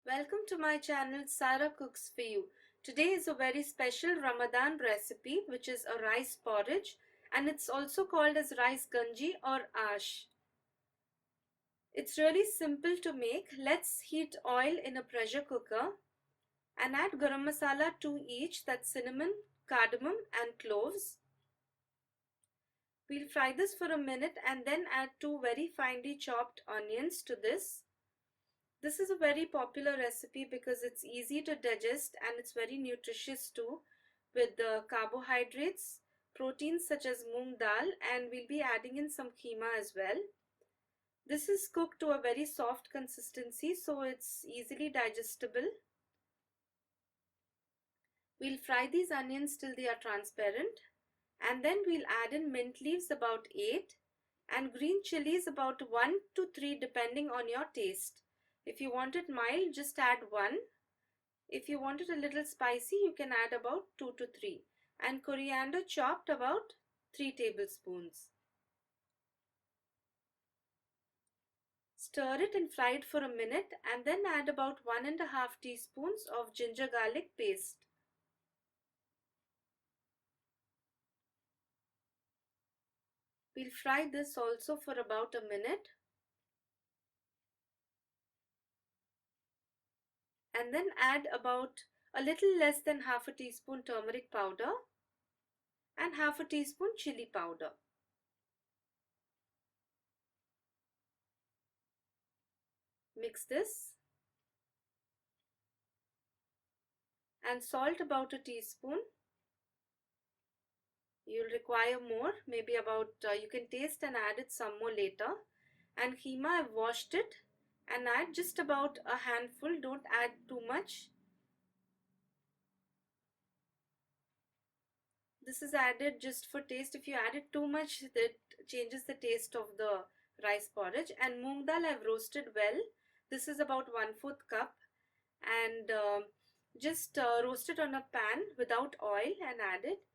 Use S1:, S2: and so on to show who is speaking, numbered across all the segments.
S1: Welcome to my channel Sara Cooks for You. Today is a very special Ramadan recipe which is a rice porridge, and it's also called as rice ganji or ash. It's really simple to make. Let's heat oil in a pressure cooker and add garam masala 2 each, that's cinnamon, cardamom and cloves. We'll fry this for a minute and then add 2 very finely chopped onions to this. This is a very popular recipe because it's easy to digest and it's very nutritious too, with the carbohydrates, proteins such as moong dal, and we'll be adding in some kheema as well. This is cooked to a very soft consistency, so it's easily digestible. We'll fry these onions till they are transparent, and then we'll add in mint leaves about 8 and green chilies about 1 to 3 depending on your taste. If you want it mild, just add 1. If you want it a little spicy, you can add about 2 to 3. And coriander chopped about 3 tablespoons. Stir it and fry it for a minute and then add about 1.5 teaspoons of ginger garlic paste. We'll fry this also for about a minute. And then add about a little less than half a teaspoon turmeric powder and half a teaspoon chili powder. Mix this and salt about a teaspoon. You'll require more, maybe about, you can taste and add it some more later. And kheema, I've washed it and add just about a handful, don't add too much. This is added just for taste. If you add it too much, that changes the taste of the rice porridge. And moong dal I've roasted well. This is about 1/4 cup, and just roast it on a pan without oil and add it.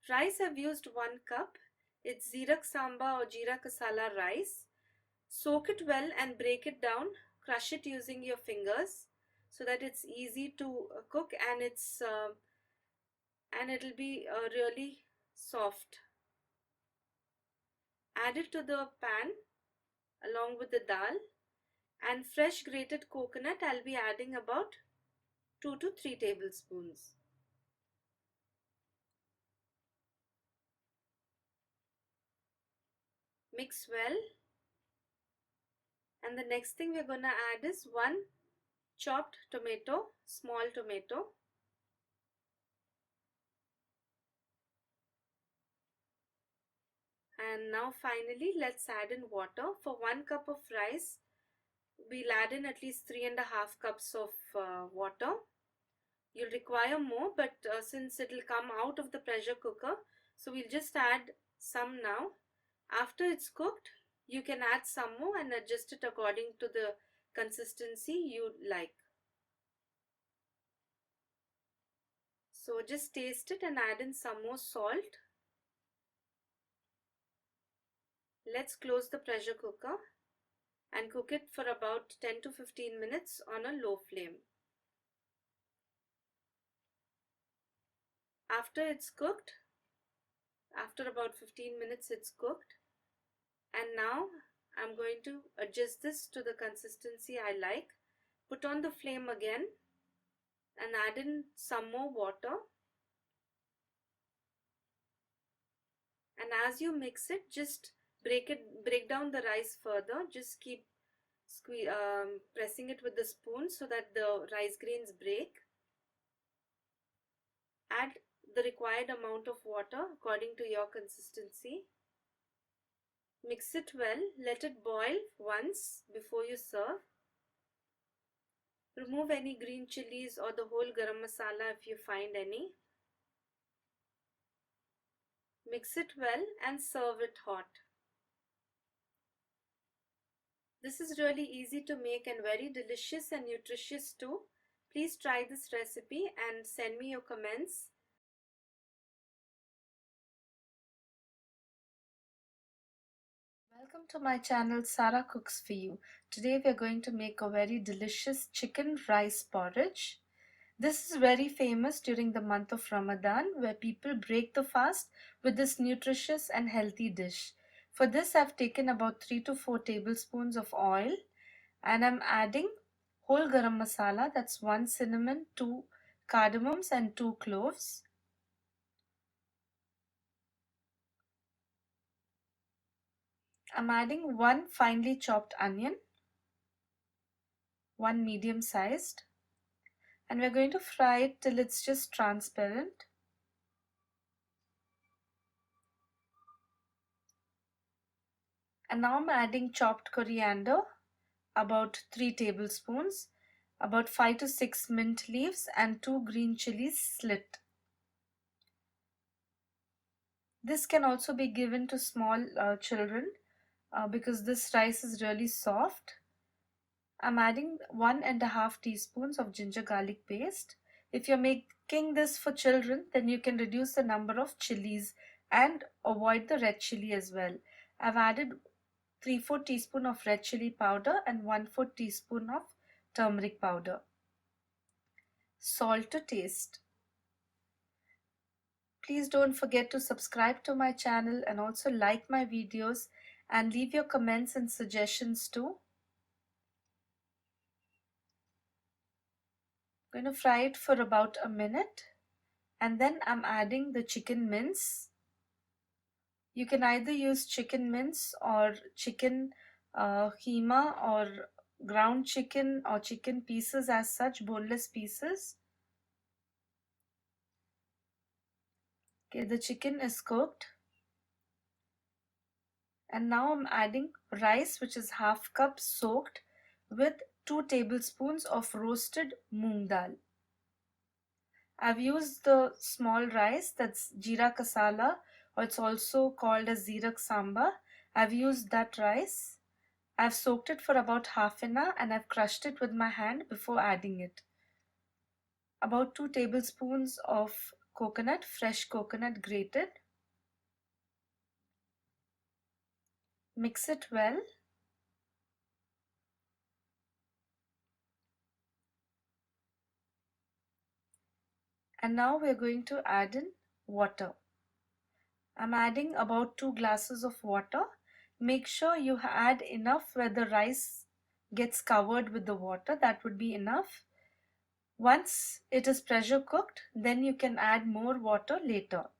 S1: Rice I've used 1 cup. It's Zirak Samba or Jeera Kasala rice. Soak it well and break it down. Crush it using your fingers so that it's easy to cook, and it'll be really soft. Add it to the pan along with the dal, and fresh grated coconut I'll be adding about 2 to 3 tablespoons. Mix well, and the next thing we're going to add is 1 chopped tomato, small tomato. And now finally let's add in water. For 1 cup of rice, we'll add in at least 3.5 cups of water. You'll require more, but since it'll come out of the pressure cooker, so we'll just add some now. After it's cooked, you can add some more and adjust it according to the consistency you like. So just taste it and add in some more salt. Let's close the pressure cooker and cook it for about 10 to 15 minutes on a low flame. After it's cooked, after about 15 minutes it's cooked, and now I'm going to adjust this to the consistency I like. Put on the flame again and add in some more water. And as you mix it, just break down the rice further. Just keep pressing it with the spoon so that the rice grains break. Add the required amount of water according to your consistency. Mix it well. Let it boil once before you serve. Remove any green chilies or the whole garam masala if you find any. Mix it well and serve it hot. This is really easy to make and very delicious and nutritious too. Please try this recipe and send me your comments. Welcome to my channel Sara Cooks for You. Today we are going to make a very delicious chicken rice porridge. This is very famous during the month of Ramadan where people break the fast with this nutritious and healthy dish. For this I've taken about 3 to 4 tablespoons of oil and I'm adding whole garam masala, that's 1 cinnamon, 2 cardamoms and 2 cloves. I'm adding 1 finely chopped onion, 1 medium sized, and we're going to fry it till it's just transparent. And now I'm adding chopped coriander, about 3 tablespoons, about 5 to 6 mint leaves and 2 green chilies slit. This can also be given to small children because this rice is really soft. I'm adding 1.5 teaspoons of ginger garlic paste. If you're making this for children, then you can reduce the number of chilies and avoid the red chili as well. I've added 3/4 teaspoon of red chili powder and 1/4 teaspoon of turmeric powder. Salt to taste. Please don't forget to subscribe to my channel and also like my videos and leave your comments and suggestions too. I'm going to fry it for about a minute and then I'm adding the chicken mince. You can either use chicken mince or chicken kheema or ground chicken or chicken pieces as such, boneless pieces. Okay, the chicken is cooked. And now I'm adding rice, which is half cup soaked with 2 tablespoons of roasted moong dal. I've used the small rice, that's jeera kasala, or it's also called as zirak samba. I've used that rice. I've soaked it for about half an hour and I've crushed it with my hand before adding it. About 2 tablespoons of coconut, fresh coconut grated. Mix it well. And now we're going to add in water. I'm adding about 2 glasses of water. Make sure you add enough where the rice gets covered with the water. That would be enough. Once it is pressure cooked, then you can add more water later.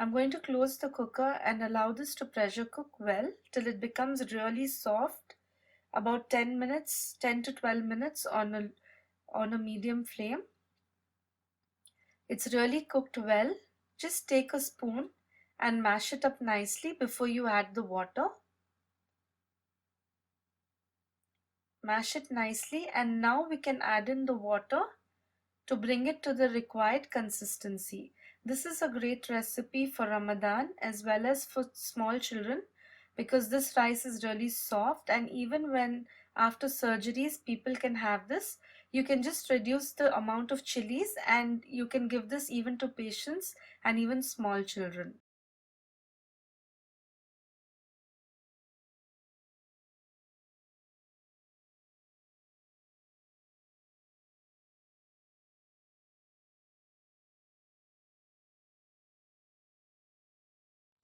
S1: I'm going to close the cooker and allow this to pressure cook well till it becomes really soft. About 10 minutes, 10 to 12 minutes on a medium flame. It's really cooked well. Just take a spoon and mash it up nicely before you add the water. Mash it nicely and now we can add in the water to bring it to the required consistency. This is a great recipe for Ramadan as well as for small children because this rice is really soft, and even when after surgeries people can have this. You can just reduce the amount of chilies and you can give this even to patients and even small children.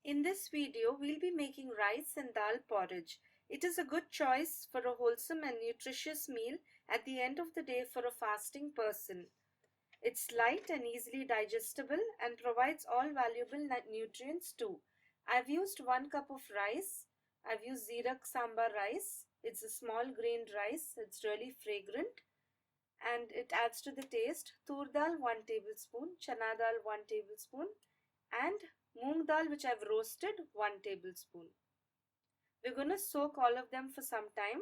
S1: In this video, we'll be making rice and dal porridge. It is a good choice for a wholesome and nutritious meal at the end of the day for a fasting person. It's light and easily digestible and provides all valuable nutrients too. I've used 1 cup of rice. I've used zirak sambar rice. It's a small grained rice. It's really fragrant and it adds to the taste. Tur dal 1 tablespoon, chana dal 1 tablespoon and moong dal which I've roasted 1 tablespoon. We're going to soak all of them for some time.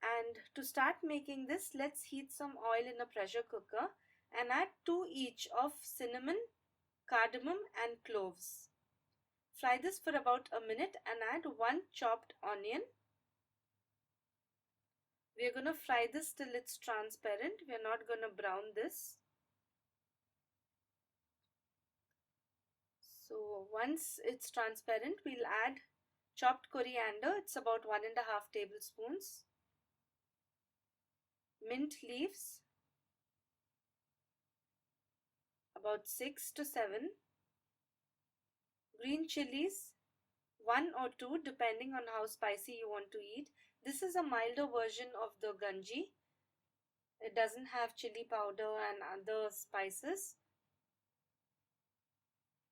S1: And to start making this, let's heat some oil in a pressure cooker and add 2 each of cinnamon, cardamom and cloves. Fry this for about a minute and add 1 chopped onion. We are going to fry this till it's transparent. We are not going to brown this. So once it's transparent, we'll add chopped coriander. It's about 1.5 tablespoons. Mint leaves, about 6 to 7. Green chilies, 1 or 2 depending on how spicy you want to eat. This is a milder version of the ganji. It doesn't have chili powder and other spices.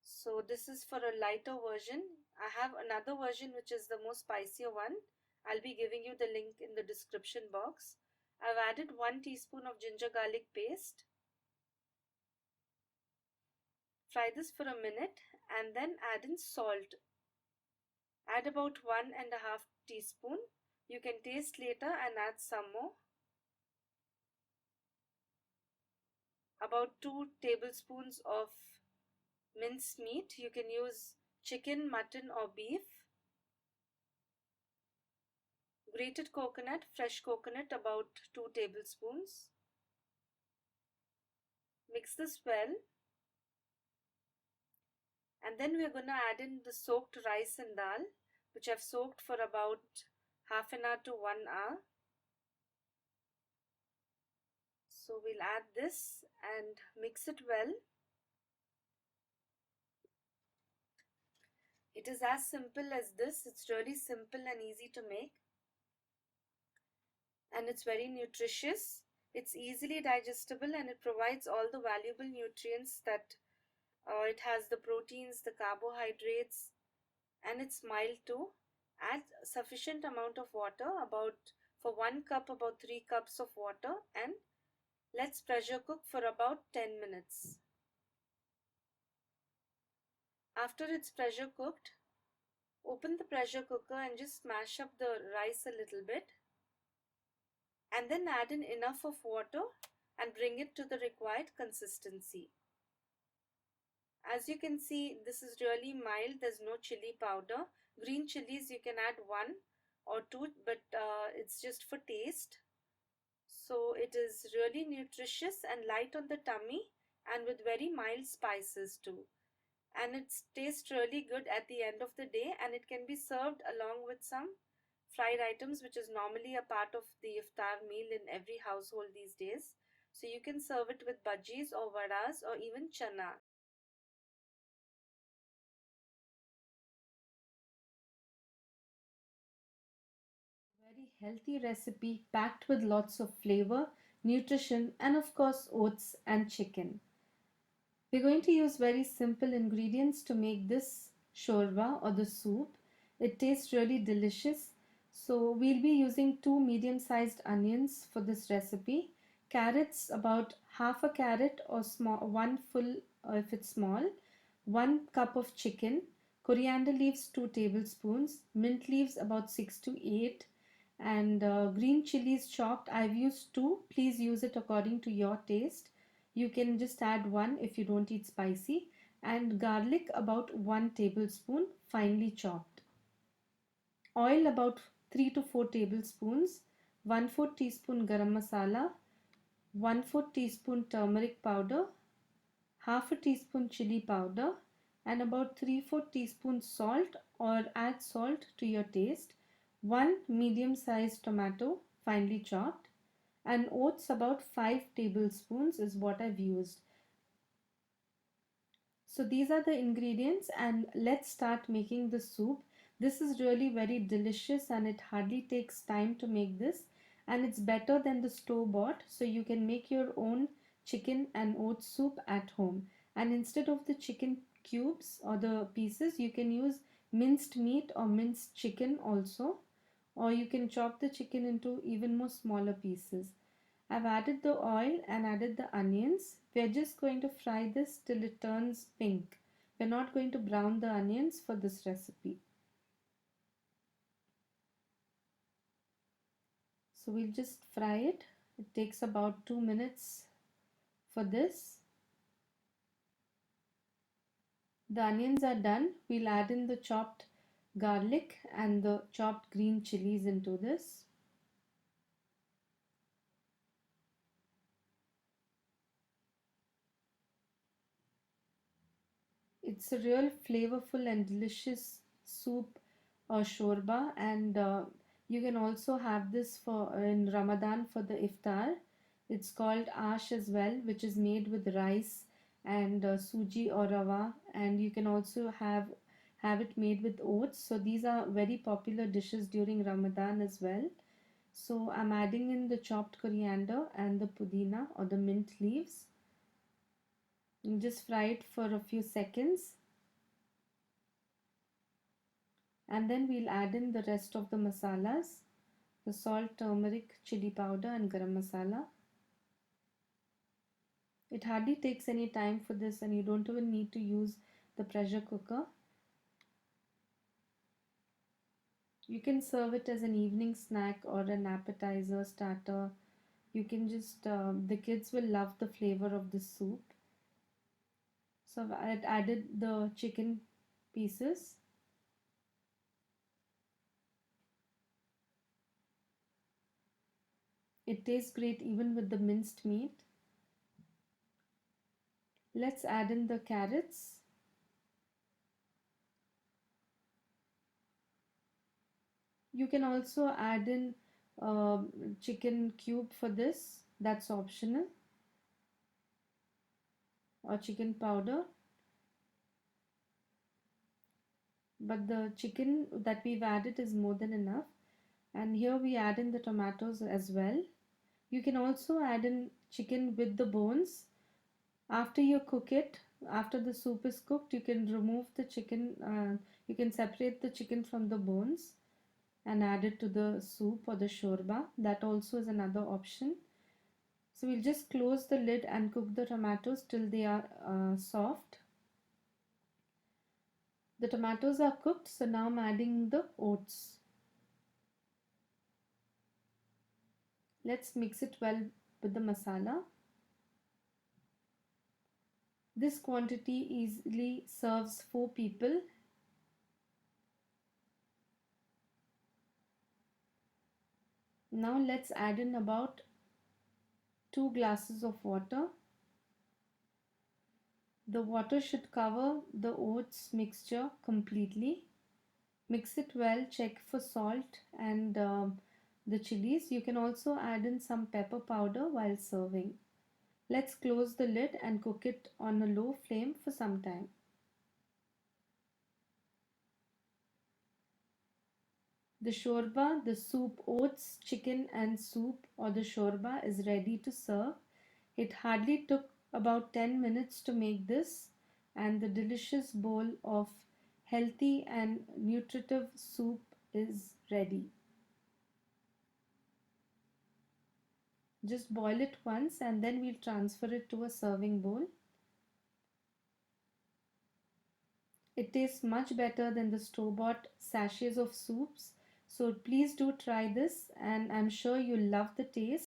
S1: So this is for a lighter version. I have another version which is the more spicier one. I'll be giving you the link in the description box. I've added 1 teaspoon of ginger garlic paste. Fry this for a minute and then add in salt. Add about 1.5 teaspoon. You can taste later and add some more. About 2 tablespoons of minced meat. You can use chicken, mutton or beef. Grated coconut, fresh coconut, about 2 tablespoons. Mix this well. And then we're going to add in the soaked rice and dal, which I've soaked for about half an hour to 1 hour. So we'll add this and mix it well. It is as simple as this. It's really simple and easy to make. And it's very nutritious. It's easily digestible and it provides all the valuable nutrients that it has, the proteins, the carbohydrates, and it's mild too. Add sufficient amount of water, for 1 cup about 3 cups of water, and let's pressure cook for about 10 minutes. After it's pressure cooked, open the pressure cooker and just smash up the rice a little bit, and then add in enough of water and bring it to the required consistency. As you can see, this is really mild. There's no chili powder. Green chilies you can add 1 or 2, but it's just for taste. So it is really nutritious and light on the tummy and with very mild spices too. And it tastes really good at the end of the day, and it can be served along with some fried items, which is normally a part of the iftar meal in every household these days. So you can serve it with bhajis or vadas or even chana. Very healthy recipe packed with lots of flavor, nutrition, and of course oats and chicken. We're going to use very simple ingredients to make this shorba or the soup. It tastes really delicious. So we'll be using 2 medium-sized onions for this recipe. Carrots, about half a carrot or small, 1 full if it's small. 1 cup of chicken. Coriander leaves 2 tablespoons. Mint leaves about 6 to 8. And green chilies chopped. I've used 2. Please use it according to your taste. You can just add 1 if you don't eat spicy, and garlic about 1 tablespoon finely chopped. Oil about 3 to 4 tablespoons, 1/4 teaspoon garam masala, 1/4 teaspoon turmeric powder, half a teaspoon chili powder, and about 3/4 teaspoon salt, or add salt to your taste. 1 medium sized tomato finely chopped, and oats about 5 tablespoons is what I've used. So these are the ingredients, and let's start making the soup. This is really very delicious and it hardly takes time to make this, and it's better than the store bought, so you can make your own chicken and oat soup at home. And instead of the chicken cubes or the pieces, you can use minced meat or minced chicken also, or you can chop the chicken into even more smaller pieces. I've added the oil and added the onions. We're just going to fry this till it turns pink. We're not going to brown the onions for this recipe. So we'll just fry it. It takes about 2 minutes for this. The onions are done. We'll add in the chopped garlic and the chopped green chilies into this. It's a real flavorful and delicious soup or shorba, and you can also have this for in Ramadan for the iftar. It's called ash as well, which is made with rice and sooji or rava, and you can also have it made with oats. So these are very popular dishes during Ramadan as well. So I'm adding in the chopped coriander and the pudina or the mint leaves. And just fry it for a few seconds, and then we'll add in the rest of the masalas, the salt, turmeric, chili powder and garam masala. It hardly takes any time for this, and you don't even need to use the pressure cooker. You can serve it as an evening snack or an appetizer starter. You can just the kids will love the flavor of this soup. So I've added the chicken pieces. It tastes great even with the minced meat. Let's add in the carrots. You can also add in chicken cube for this, that's optional, or chicken powder. But the chicken that we've added is more than enough. And here we add in the tomatoes as well. You can also add in chicken with the bones. After you cook it, after the soup is cooked, you can remove the chicken, you can separate the chicken from the bones and add it to the soup or the shorba. That also is another option. So we'll just close the lid and cook the tomatoes till they are soft. The tomatoes are cooked, so now I'm adding the oats. Let's mix it well with the masala. This quantity easily serves 4 people. Now let's add in about 2 glasses of water. The water should cover the oats mixture completely. Mix it well, check for salt and the chilies. You can also add in some pepper powder while serving. Let's close the lid and cook it on a low flame for some time. The shorba, the soup, oats, chicken and soup or the shorba is ready to serve. It hardly took about 10 minutes to make this, and the delicious bowl of healthy and nutritive soup is ready. Just boil it once and then we'll transfer it to a serving bowl. It tastes much better than the store-bought sachets of soups. So please do try this, and I'm sure you'll love the taste.